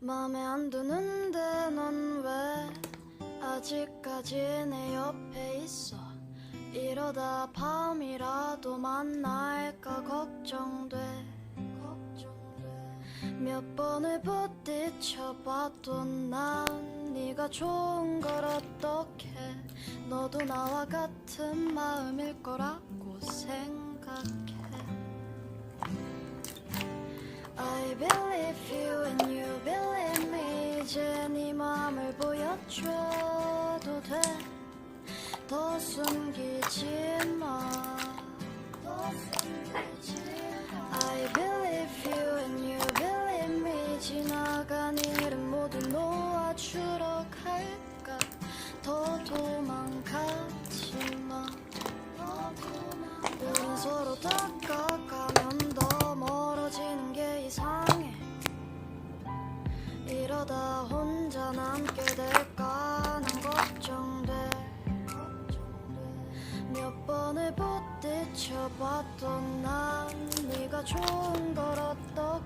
맘에 안 드는데 넌 왜 아직까지 내 옆에 있어. 이러다 밤이라도 만날까 걱정돼. 몇 번을 부딪혀봐도 난 네가 좋은 걸 어떡해. 너도 나와 같은 마음일 거라고 생각해. I believe you and you believe me. 이제 네 맘을 보여줘도 돼. 더 숨기지 마. I believe you and you believe me. 지나간 일은 모두 놓아주러 갈까. 더 도망가지 마. 우린 서로 다가가면 더 멀어지는 게 이상해. 이러다 혼자 남게 될까 난 걱정돼. 몇 번을 부딪혀봐도 난 네가 좋은 걸 어떡해.